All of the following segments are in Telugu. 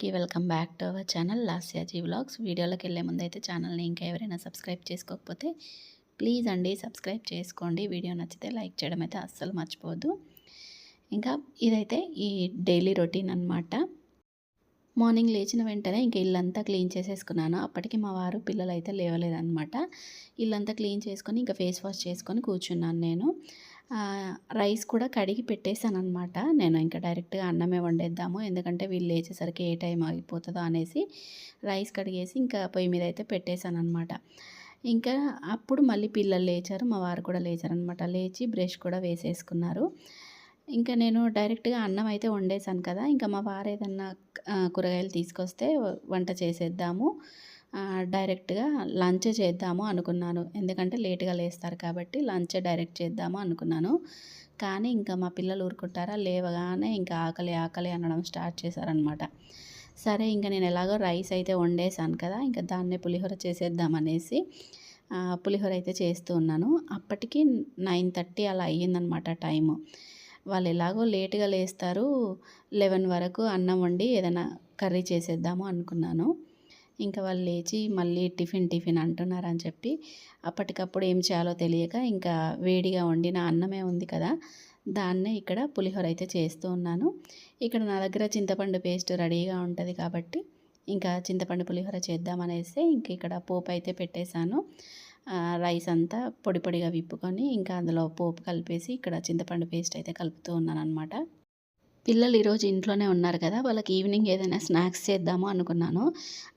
అందరికీ welcome back to our channel Lasyaji vlogs. వీడియోలోకి వెళ్ళే ముందు అయితే ఛానల్ని ఇంకా ఎవరైనా సబ్స్క్రైబ్ చేసుకోకపోతే ప్లీజ్ అండి సబ్స్క్రైబ్ చేసుకోండి. వీడియో నచ్చితే లైక్ చేయడం అయితే అస్సలు మర్చిపోవద్దు. ఇంకా ఇదైతే ఈ డైలీ రొటీన్ అనమాట. మార్నింగ్ లేచిన వెంటనే ఇంకా ఇల్లంతా క్లీన్ చేసేసుకున్నాను. అప్పటికి మా వారు పిల్లలు అయితే లేవలేదన్నమాట. ఇల్లంతా క్లీన్ చేసుకొని ఇంకా ఫేస్ వాష్ చేసుకొని కూర్చున్నాను నేను. రైస్ కూడా కడిగి పెట్టేశానమాట. నేను ఇంకా డైరెక్ట్గా అన్నమే వండేద్దాము, ఎందుకంటే వీళ్ళు లేచేసరికి ఏ టైం అయిపోతుందో అనేసి రైస్ కడిగేసి ఇంకా పొయ్యి మీద అయితే పెట్టేశానమాట. ఇంకా అప్పుడు మళ్ళీ పిల్లలు లేచారు, మా వారు కూడా లేచారనమాట. లేచి బ్రష్ కూడా వేసేసుకున్నారు. ఇంకా నేను డైరెక్ట్గా అన్నం అయితే వండేసాను కదా. ఇంకా మా వారు ఏదన్నా కూరగాయలు తీసుకొస్తే వంట చేసేద్దాము, డైరెక్ట్గా లంచ్ చేద్దాము అనుకున్నాను. ఎందుకంటే లేట్గా లేస్తారు కాబట్టి లంచ్ డైరెక్ట్ చేద్దాము అనుకున్నాను. కానీ ఇంకా మా పిల్లలు ఊరుకుంటారా, లేవగానే ఇంకా ఆకలి ఆకలి అనడం స్టార్ట్ చేశారనమాట. సరే ఇంకా నేను ఎలాగో రైస్ అయితే వండేసాను కదా, ఇంకా దాన్నే పులిహోర చేసేద్దామనేసి పులిహోర అయితే చేస్తూ ఉన్నాను. అప్పటికి 9:30 అలా అయ్యిందనమాట టైము. వాళ్ళు ఎలాగో లేట్గా లేస్తారు, 11 వరకు అన్నం వండి ఏదైనా కర్రీ చేసేద్దాము అనుకున్నాను. ఇంకా వాళ్ళు లేచి మళ్ళీ టిఫిన్ అంటున్నారని చెప్పి అప్పటికప్పుడు ఏం చేయాలో తెలియక ఇంకా వేడిగా వండిన అన్నమే ఉంది కదా, దాన్నే ఇక్కడ పులిహోర అయితే చేస్తూ ఉన్నాను. ఇక్కడ నా దగ్గర చింతపండు పేస్ట్ రెడీగా ఉంటుంది కాబట్టి ఇంకా చింతపండు పులిహోర చేద్దామనేసి ఇంక ఇక్కడ పోపు అయితే పెట్టేశాను. రైస్ అంతా పొడి పొడిగా విప్పుకొని ఇంకా అందులో పోపు కలిపేసి ఇక్కడ చింతపండు పేస్ట్ అయితే కలుపుతూ ఉన్నాను అనమాట. పిల్లలు ఈరోజు ఇంట్లోనే ఉన్నారు కదా, వాళ్ళకి ఈవినింగ్ ఏదైనా స్నాక్స్ చేద్దాము అనుకున్నాను.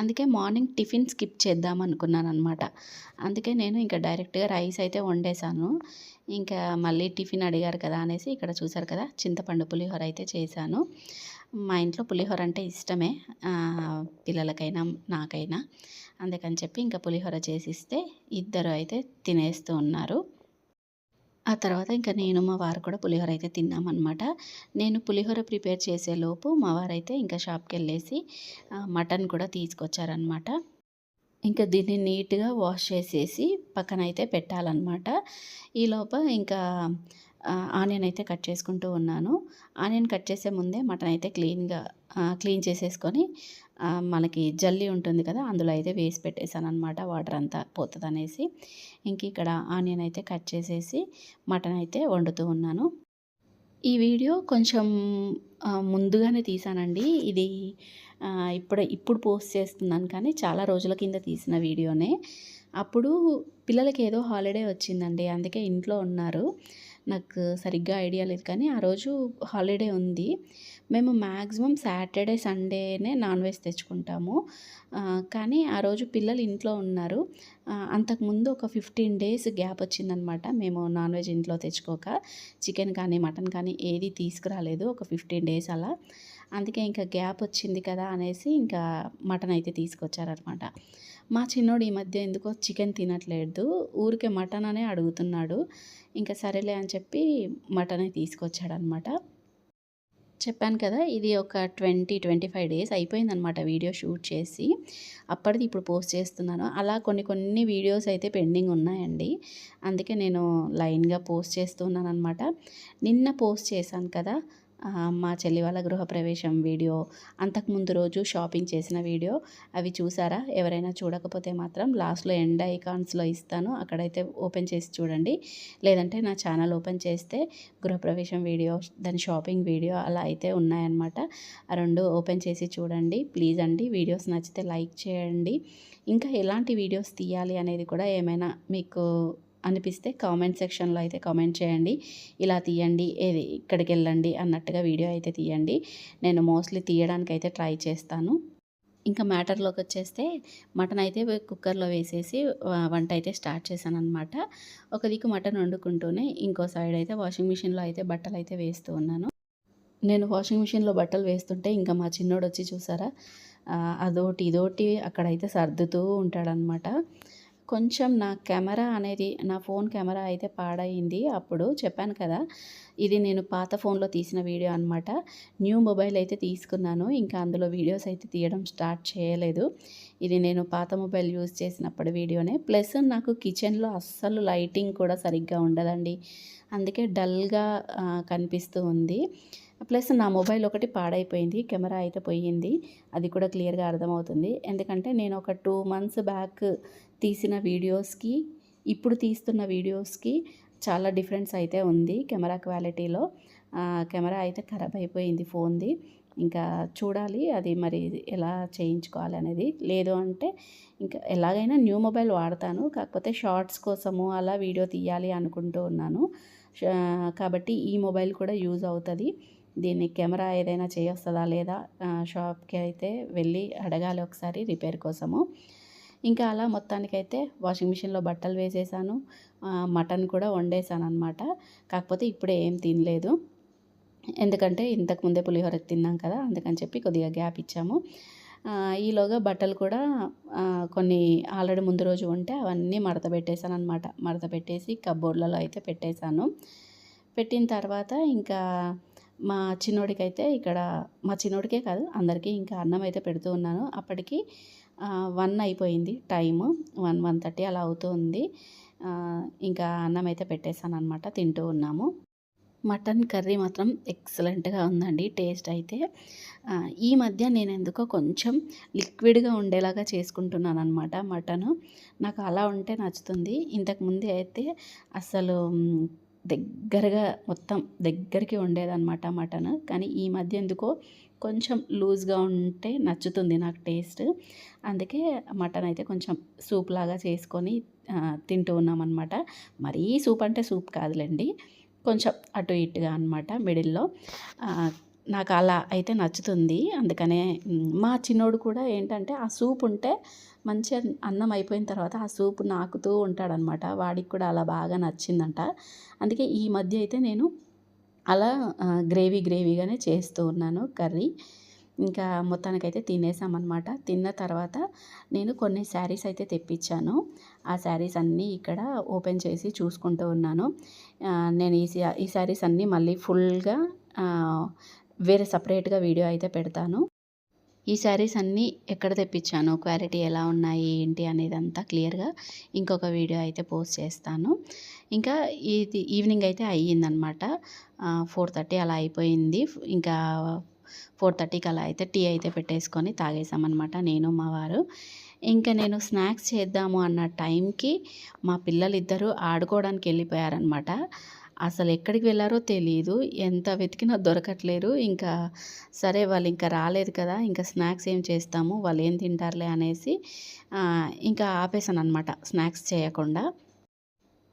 అందుకే మార్నింగ్ టిఫిన్ స్కిప్ చేద్దాం అనుకున్నాను అనమాట. అందుకే నేను ఇంకా డైరెక్ట్గా రైస్ అయితే వండేసాను. ఇంకా మళ్ళీ టిఫిన్ అడిగారు కదా అనేసి ఇక్కడ చూసారు కదా చింతపండు పులిహోర అయితే చేశాను. మా ఇంట్లో పులిహోర అంటే ఇష్టమే, పిల్లలకైనా నాకైనా. అందుకని చెప్పి ఇంకా పులిహోర చేసిస్తే ఇద్దరు అయితే తినేస్తూ ఉన్నారు. ఆ తర్వాత ఇంకా నేను మా వారు కూడా పులిహోర అయితే తిన్నామన్నమాట. నేను పులిహోర ప్రిపేర్ చేసేలోపు మా వారైతే ఇంకా షాప్‌కెళ్ళేసి మటన్ కూడా తీసుకొచ్చారనమాట. ఇంకా దీన్ని నీట్‌గా వాష్ చేసేసి పక్కనైతే పెట్టాలన్నమాట. ఈలోప ఇంకా ఆనియన్ అయితే కట్ చేసుకుంటూ ఉన్నాను. ఆనియన్ కట్ చేసే ముందే మటన్ అయితే క్లీన్ చేసేసుకొని మనకి జల్లి ఉంటుంది కదా, అందులో అయితే వేసి పెట్టేశాననమాట, వాటర్ అంతా పోతుందనేసి. ఇంక ఇక్కడ ఆనియన్ అయితే కట్ చేసేసి మటన్ అయితే వండుతూ ఉన్నాను. ఈ వీడియో కొంచెం ముందుగానే తీసానండి. ఇది ఇప్పుడు పోస్ట్ చేస్తున్నాను, కానీ చాలా రోజుల కింద తీసిన వీడియోనే. అప్పుడు పిల్లలకి ఏదో హాలిడే వచ్చిందండి, అందుకే ఇంట్లో ఉన్నారు. నాకు సరిగ్గా ఐడియా లేదు, కానీ ఆ రోజు హాలిడే ఉంది. మేము మ్యాక్సిమం సాటర్డే సండేనే నాన్ వెజ్ తెచ్చుకుంటాము. కానీ ఆ రోజు పిల్లలు ఇంట్లో ఉన్నారు. అంతకుముందు ఒక 15 డేస్ గ్యాప్ వచ్చిందనమాట. మేము నాన్ వెజ్ ఇంట్లో తెచ్చుకోక చికెన్ కానీ మటన్ కానీ ఏది తీసుకురాలేదు ఒక 15 డేస్ అలా. అందుకే ఇంకా గ్యాప్ వచ్చింది కదా అనేసి ఇంకా మటన్ అయితే తీసుకొచ్చారనమాట. మా చిన్నోడు ఈ మధ్య ఎందుకో చికెన్ తినట్లేదు, ఊరికే మటన్ అనే అడుగుతున్నాడు. ఇంకా సరేలే అని చెప్పి మటనే తీసుకొచ్చాడనమాట. చెప్పాను కదా, ఇది ఒక 25 డేస్ అయిపోయిందనమాట వీడియో షూట్ చేసి. అప్పటిది ఇప్పుడు పోస్ట్ చేస్తున్నాను. అలా కొన్ని వీడియోస్ అయితే పెండింగ్ ఉన్నాయండి. అందుకే నేను లైన్గా పోస్ట్ చేస్తున్నాను అనమాట. నిన్న పోస్ట్ చేశాను కదా మా చెల్లి వాళ్ళ గృహప్రవేశం వీడియో, అంతకుముందు రోజు షాపింగ్ చేసిన వీడియో, అవి చూసారా? ఎవరైనా చూడకపోతే మాత్రం లాస్ట్లో ఎండ్ ఐకాన్స్లో ఇస్తాను, అక్కడైతే ఓపెన్ చేసి చూడండి. లేదంటే నా ఛానల్ ఓపెన్ చేస్తే గృహప్రవేశం వీడియో, దాని షాపింగ్ వీడియో అలా అయితే ఉన్నాయన్నమాట. ఆ రెండు ఓపెన్ చేసి చూడండి ప్లీజ్ అండి. వీడియోస్ నచ్చితే లైక్ చేయండి. ఇంకా ఎలాంటి వీడియోస్ తీయాలి అనేది కూడా ఏమైనా మీకు అనిపిస్తే కామెంట్ సెక్షన్లో అయితే కామెంట్ చేయండి. ఇలా తీయండి, ఏది ఇక్కడికి వెళ్ళండి అన్నట్టుగా వీడియో అయితే తీయండి. నేను మోస్ట్లీ తీయడానికి అయితే ట్రై చేస్తాను. ఇంకా మ్యాటర్లోకి వచ్చేస్తే మటన్ అయితే కుక్కర్లో వేసేసి వంట అయితే స్టార్ట్ చేశాను అనమాట. ఒక దిక్కు మటన్ వండుకుంటూనే ఇంకో సైడ్ అయితే వాషింగ్ మిషన్లో అయితే బట్టలు అయితే వేస్తూ ఉన్నాను. నేను వాషింగ్ మిషన్లో బట్టలు వేస్తుంటే ఇంకా మా చిన్నోడు వచ్చి చూసారా, అదోటి ఇదోటి అక్కడైతే సర్దుతూ ఉంటాడనమాట. కొంచెం నా ఫోన్ కెమెరా అయితే పాడైంది. అప్పుడు చెప్పాను కదా, ఇది నేను పాత ఫోన్లో తీసిన వీడియో అనమాట. న్యూ మొబైల్ అయితే తీసుకున్నాను, ఇంకా అందులో వీడియోస్ అయితే తీయడం స్టార్ట్ చేయలేదు. ఇది నేను పాత మొబైల్ యూజ్ చేసినప్పుడు వీడియోనే. ప్లస్ నాకు కిచెన్లో అస్సలు లైటింగ్ కూడా సరిగ్గా ఉండదండి. అందుకే డల్‌గా కనిపిస్తూ ఉంది. ప్లస్ నా మొబైల్ ఒకటి పాడైపోయింది. కెమెరా అయితే పోయింది. అది కూడా క్లియర్‌గా అర్థమవుతుంది. ఎందుకంటే నేను ఒక 2 మంత్స్ బ్యాక్ తీసిన వీడియోస్‌కి, ఇప్పుడు తీస్తున్న వీడియోస్‌కి చాలా డిఫరెన్స్ అయితే ఉంది కెమెరా క్వాలిటీలో. కెమెరా అయితే ఖరాబ్ అయిపోయింది ఫోన్‌ది. ఇంకా చూడాలి అది మరి ఎలా చేయించుకోవాలి అనేది. లేదు అంటే ఇంకా ఎలాగైనా న్యూ మొబైల్ వాడతాను. కాకపోతే షార్ట్స్ కోసము అలా వీడియో తీయాలి అనుకుంటూ ఉన్నాను. కాబట్టి ఈ మొబైల్ కూడా యూజ్ అవుతది. దీన్ని కెమెరా ఏదైనా చేయొస్తదా లేదా షాప్‌కి అయితే వెళ్ళి అడగాలి ఒకసారి రిపేర్ కోసము. ఇంకా అలా మొత్తానికైతే వాషింగ్ మిషన్‌లో బట్టలు వేసేసాను. మటన్ కూడా వండేసాననమాట. కాకపోతే ఇప్పుడే ఏం తినలేదు. ఎందుకంటే ఇంతకుముందే పులిహోర తిన్నాం కదా! అందుకని చెప్పి కొద్దిగా గ్యాప్ ఇచ్చాము. ఈలోగా బట్టలు కూడా కొన్ని ఆల్రెడీ ముందు రోజు ఉంటే అవన్నీ మడత పెట్టేసాననమాట. మడత పెట్టేసి కబోర్డ్‌లలో అయితే పెట్టేశాను. పెట్టిన తర్వాత ఇంకా మా చిన్నోడికైతే ఇక్కడ మా చిన్నోడికే కాదు అందరికీ ఇంకా అన్నం అయితే పెడుతూ ఉన్నాను. అప్పటికి 1 అయిపోయింది టైము. 1:30 అలా అవుతూ ఉంది. ఇంకా అన్నం అయితే పెట్టేసాననమాట. తింటూ ఉన్నాము. మటన్ కర్రీ మాత్రం ఎక్సలెంట్‌గా ఉందండి టేస్ట్ అయితే. ఈ మధ్య నేనెందుకో కొంచెం లిక్విడ్‌గా ఉండేలాగా చేసుకుంటున్నాననమాట మటను. నాకు అలా ఉంటే నచ్చుతుంది. ఇంతకుముందు అయితే అసలు దగ్గరగా మొత్తం దగ్గరికి ఉండేదనమాట మటను. కానీ ఈ మధ్య ఎందుకో కొంచెం లూజ్‌గా ఉంటే నచ్చుతుంది నాకు టేస్ట్. అందుకే మటన్ అయితే కొంచెం సూప్ లాగా చేసుకొని తింటూ ఉన్నామనమాట. మరీ సూప్ అంటే సూప్ కాదులెండి. కొంచెం అటు ఇటుగా అనమాట మిడిల్‌లో. నాకు అలా అయితే నచ్చుతుంది. అందుకనే మా చిన్నోడు కూడా ఏంటంటే ఆ సూప్ ఉంటే మంచిగా అన్నం అయిపోయిన తర్వాత ఆ సూప్ నాకుతూ ఉంటాడనమాట. వాడికి కూడా అలా బాగా నచ్చిందంట. అందుకే ఈ మధ్య అయితే నేను అలా గ్రేవీగానే చేస్తూ ఉన్నాను కర్రీ. ఇంకా మొత్తానికైతే తినేసామనమాట. తిన్న తర్వాత నేను కొన్ని శారీస్ అయితే తెప్పించాను. ఆ శారీస్ అన్నీ ఇక్కడ ఓపెన్ చేసి చూసుకుంటూ ఉన్నాను. నేను ఈ శారీస్ అన్నీ మళ్ళీ ఫుల్‌గా వేరే సెపరేట్‌గా వీడియో అయితే పెడతాను. ఈ శారీస్ అన్నీ ఎక్కడ తెప్పించాను, క్వాలిటీ ఎలా ఉన్నాయి, ఏంటి అనేదంతా క్లియర్‌గా ఇంకొక వీడియో అయితే పోస్ట్ చేస్తాను. ఇంకా ఇది ఈవినింగ్ అయితే అయ్యిందనమాట. 4:30 అలా అయిపోయింది. ఇంకా 4:30కి అలా అయితే టీ అయితే పెట్టేసుకొని తాగేసామనమాట నేను, మా వారు. ఇంకా నేను స్నాక్స్ చేద్దాము అన్న టైంకి మా పిల్లలిద్దరూ ఆడుకోవడానికి వెళ్ళిపోయారనమాట. అసలు ఎక్కడికి వెళ్లారో తెలీదు. ఎంత వెతికినా దొరకట్లేరు. ఇంకా సరే వాళ్ళు ఇంకా రాలేదు కదా! ఇంకా స్నాక్స్ ఏం చేస్తాము, వాళ్ళు ఏం తింటారులే అనేసి ఇంకా ఆపేసాననమాట స్నాక్స్ చేయకుండా.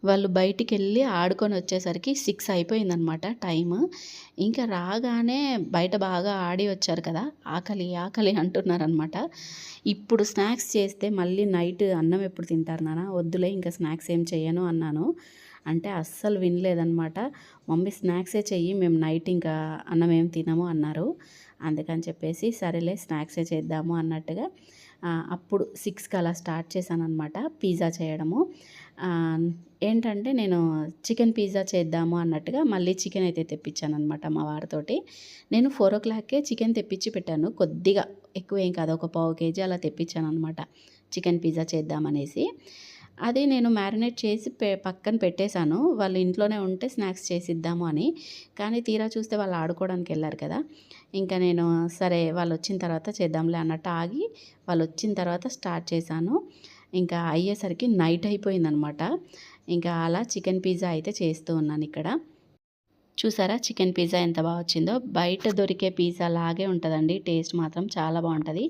వాళ్ళు బయటికెళ్ళి ఆడుకొని వచ్చేసరికి 6 అయిపోయిందనమాట టైము. ఇంకా రాగానే బయట బాగా ఆడి వచ్చారు కదా! ఆకలి, ఆకలి అంటున్నారనమాట. ఇప్పుడు స్నాక్స్ చేస్తే మళ్ళీ నైట్ అన్నం ఎప్పుడు తింటారు నాన్న? వద్దులే ఇంకా స్నాక్స్ ఏం చెయ్యను అన్నాను. అంటే అస్సలు వినలేదనమాట. మమ్మీ స్నాక్సే చెయ్యి, మేము నైట్ ఇంకా అన్నం ఏం తినము అన్నారు. అందుకని చెప్పేసి సరేలే స్నాక్సే చేద్దాము అన్నట్టుగా అప్పుడు 6కి అలా స్టార్ట్ చేశాననమాట పిజ్జా చేయడము. ఏంటంటే నేను చికెన్ పిజ్జా చేద్దాము అన్నట్టుగా మళ్ళీ చికెన్ అయితే తెప్పించాననమాట మా వారితోటి. నేను 4:00కే చికెన్ తెప్పించి పెట్టాను. కొద్దిగా ఎక్కువేం కాదు, ఒక పావు కేజీ అలా తెప్పించాననమాట చికెన్ పిజ్జా చేద్దామనేసి. అది నేను మ్యారినేట్ చేసి పక్కన పెట్టేశాను. వాళ్ళు ఇంట్లోనే ఉంటే స్నాక్స్ చేసిద్దాము అని. కానీ తీరా చూస్తే వాళ్ళు ఆడుకోవడానికి వెళ్ళారు కదా! ఇంకా నేను సరే వాళ్ళొచ్చిన తర్వాత చేద్దాంలే అన్నట్టు ఆగి, వాళ్ళొచ్చిన తర్వాత స్టార్ట్ చేశాను. ఇంకా అయ్యేసరికి నైట్ అయిపోయిందనమాట. ఇంకా అలా చికెన్ పిజ్జా అయితే చేస్తూ ఉన్నానిక్కడ. చూసారా చికెన్ పిజ్జా ఎంత బాగా వచ్చిందో. బయట దొరికే పిజ్జా లాగే ఉంటుందండి. టేస్ట్ మాత్రం చాలా బాగుంటుంది.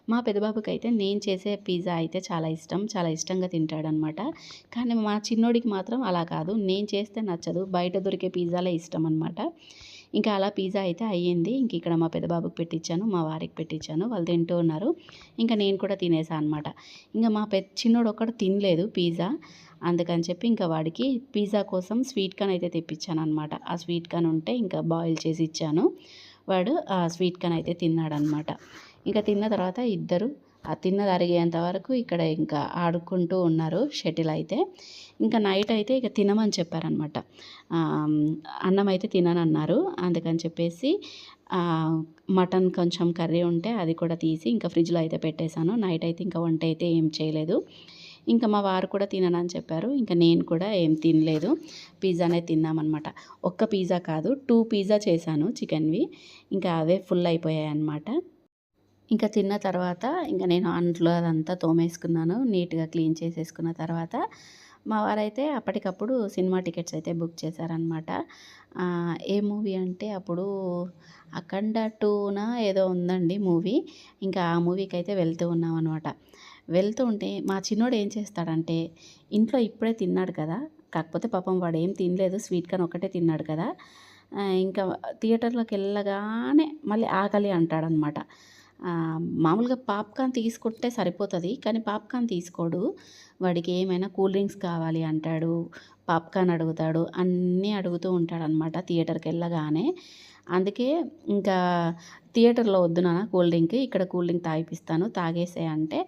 మా పెద్దబాబుకైతే నేను చేసే పిజ్జా అయితే చాలా ఇష్టం. చాలా ఇష్టంగా తింటాడనమాట. కానీ మా చిన్నోడికి మాత్రం అలా కాదు. నేను చేస్తే నచ్చదు. బయట దొరికే పిజ్జాలే ఇష్టం అనమాట. ఇంకా అలా పిజ్జా అయితే అయ్యింది. ఇంక ఇక్కడ మా పెద్దబాబుకి పెట్టించాను, మా వారికి పెట్టించాను. వాళ్ళు తింటూ ఉన్నారు. ఇంకా నేను కూడా తినేసా అనమాట. ఇంకా మా చిన్నోడు ఒక్కడు తినలేదు పిజ్జా. అందుకని చెప్పి ఇంకా వాడికి పిజ్జా కోసం స్వీట్ కార్న్ అయితే తెప్పించాననమాట. ఆ స్వీట్ కార్న్ ఉంటే ఇంకా బాయిల్ చేసి ఇచ్చాను. వాడు ఆ స్వీట్ కార్న్ అయితే తిన్నాడనమాట. ఇంకా తిన్న తర్వాత ఇద్దరు తిన్నది అరిగేంత వరకు ఇక్కడ ఇంకా ఆడుకుంటూ ఉన్నారు షటిల్ అయితే. ఇంకా నైట్ అయితే ఇక తినమని చెప్పారనమాట. అన్నం అయితే తిననన్నారు. అందుకని చెప్పేసి మటన్ కొంచెం కర్రీ ఉంటే అది కూడా తీసి ఇంకా ఫ్రిడ్జ్‌లో అయితే పెట్టేశాను. నైట్ అయితే ఇంకా వంట అయితే ఏం చేయలేదు. ఇంకా మా వారు కూడా తిననని చెప్పారు. ఇంకా నేను కూడా ఏం తినలేదు. పిజ్జానే తిన్నామన్నమాట. ఒక్క పిజ్జా కాదు 2 పిజ్జా చేశాను చికెన్‌వి. ఇంకా అవే ఫుల్ అయిపోయాయన్నమాట. ఇంకా తిన్న తర్వాత ఇంక నేను అంట్లు అదంతా తోమేసుకున్నాను. నీట్‌గా క్లీన్ చేసేసుకున్న తర్వాత మా వారైతే అప్పటికప్పుడు సినిమా టికెట్స్ అయితే బుక్ చేశారనమాట. ఏ మూవీ అంటే అప్పుడు 'అఖండ 2' ఏదో ఉందండి మూవీ. ఇంకా ఆ మూవీకైతే వెళ్తూ ఉన్నామనమాట. వెళ్తూ ఉంటే మా చిన్నోడు ఏం చేస్తాడంటే ఇంట్లో ఇప్పుడే తిన్నాడు కదా! కాకపోతే పాపం వాడేం తినలేదు. స్వీట్ కార్న్ ఒక్కటే తిన్నాడు కదా! ఇంకా థియేటర్‌లోకెళ్ళగానే మళ్ళీ ఆకలి అంటాడనమాట. మామూలుగా పాప్‌కార్న్ తీసుకుంటే సరిపోతది. కానీ పాప్‌కార్న్ తీసుకోడు. వాడికి ఏమైనా కూల్ డ్రింక్స్ కావాలి అంటాడు. పాప్‌కార్న్ అడుగుతాడు. అన్నీ అడుగుతూ ఉంటాడనమాట థియేటర్‌కెళ్ళగానే. అందుకే ఇంకా థియేటర్‌లో వద్దు నాన్న కూల్ డ్రింక్. ఇక్కడ కూల్ డ్రింక్ తాగిపిస్తాను. తాగేసేయి అంటే,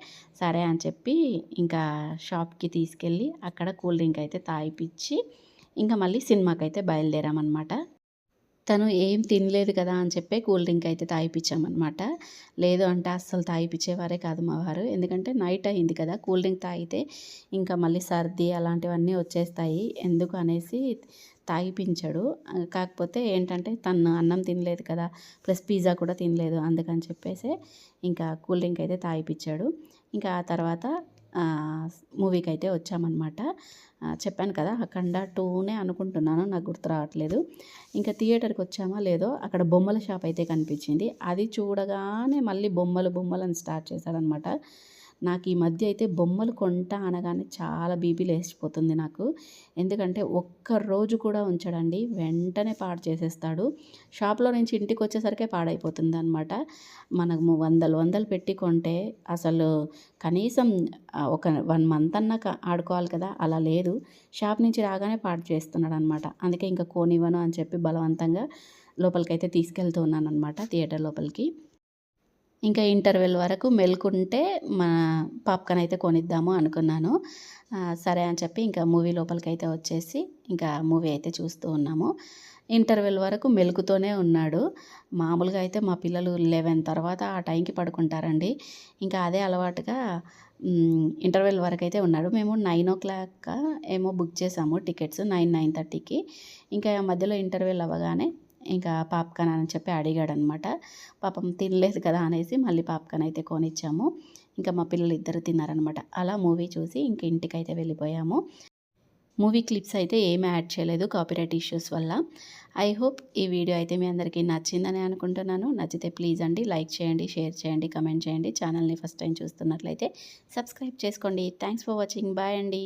సరే అని చెప్పి ఇంకా షాప్‌కి తీసుకెళ్ళి అక్కడ కూల్ డ్రింక్ అయితే తాగిపిచ్చి, ఇంకా మళ్ళీ సినిమాకైతే బయలుదేరామనమాట. తను ఏం తినలేదు కదా అని చెప్పి కూల్ డ్రింక్ అయితే తాగిపిచ్చామనమాట. లేదు అంటే అస్సలు తాగిపిచ్చేవారే కాదు మా వారు. ఎందుకంటే నైట్ అయింది కదా! కూల్ డ్రింక్ తాగితే ఇంకా మళ్ళీ సర్ది అలాంటివన్నీ వచ్చేస్తాయి. ఎందుకు అనేసి తాగిపించడు. కాకపోతే ఏంటంటే తను అన్నం తినలేదు కదా! ప్లస్ పిజ్జా కూడా తినలేదు. అందుకని చెప్పేసి ఇంకా కూల్ డ్రింక్ అయితే తాగిపిచ్చాడు. ఇంకా ఆ తర్వాత మూవీకైతే వచ్చామనమాట. చెప్పాను కదా! 'అఖండ 2'నే అనుకుంటున్నాను. నాకు గుర్తు రావట్లేదు. ఇంకా థియేటర్‌కి వచ్చామో లేదో అక్కడ బొమ్మల షాప్ అయితే కనిపించింది. అది చూడగానే మళ్ళీ బొమ్మలు, బొమ్మలని స్టార్ట్ చేశాడనమాట. నాకు ఈ మధ్య అయితే బొమ్మలు కొంటా అనగానే చాలా బీపీ లేచిపోతుంది నాకు. ఎందుకంటే ఒక్క రోజు కూడా ఉంచడండి. వెంటనే పాడు చేసేస్తాడు. షాప్‌లో నుంచి ఇంటికొచ్చేసరికే పాడైపోతుందనమాట. మనము వందలు, వందలు పెట్టి కొంటే అసలు కనీసం ఒక 1 మంత్ అన్నా ఆడుకోవాలి కదా! అలా లేదు. షాప్ నుంచి రాగానే పాడు చేస్తున్నాడనమాట. అందుకే ఇంకా కోనివ్వను అని చెప్పి బలవంతంగా లోపలికైతే తీసుకెళ్తూ ఉన్నాననమాట థియేటర్ లోపలికి. ఇంకా ఇంటర్వెల్ వరకు మెలుకుంటే మా పాప్‌కార్న్ అయితే కొనిద్దాము అనుకున్నాను. సరే అని చెప్పి ఇంకా మూవీ లోపలికైతే వచ్చేసి ఇంకా మూవీ అయితే చూస్తూ ఉన్నాము. ఇంటర్వెల్ వరకు మెలుకుతోనే ఉన్నాడు. మామూలుగా అయితే మా పిల్లలు 11 తర్వాత ఆ టైంకి పడుకుంటారండి. ఇంకా అదే అలవాటుగా ఇంటర్వెల్ వరకైతే ఉన్నాడు. మేము 9:00 ఏమో బుక్ చేసాము టికెట్స్ 9:30కి. ఇంకా మధ్యలో ఇంటర్వెల్ అవ్వగానే ఇంకా పాప్‌కార్న్ అని చెప్పి అడిగాడనమాట. పాపం తినలేదు కదా అనేసి మళ్ళీ పాప్‌కార్న్ అయితే కొనిచ్చాము. ఇంకా మా పిల్లలిద్దరూ తిన్నారనమాట. అలా మూవీ చూసి ఇంక ఇంటికైతే వెళ్ళిపోయాము. మూవీ క్లిప్స్ అయితే ఏమి యాడ్ చేయలేదు కాపీరైట్ ఇష్యూస్ వల్ల. ఐ హోప్ ఈ వీడియో అయితే మీ అందరికీ నచ్చిందని అనుకుంటున్నాను. నచ్చితే ప్లీజ్ అండి లైక్ చేయండి, షేర్ చేయండి, కమెంట్ చేయండి. ఛానల్‌ని ఫస్ట్ టైం చూస్తున్నట్లయితే సబ్స్క్రైబ్ చేసుకోండి. Thanks for watching. బాయ్ అండి.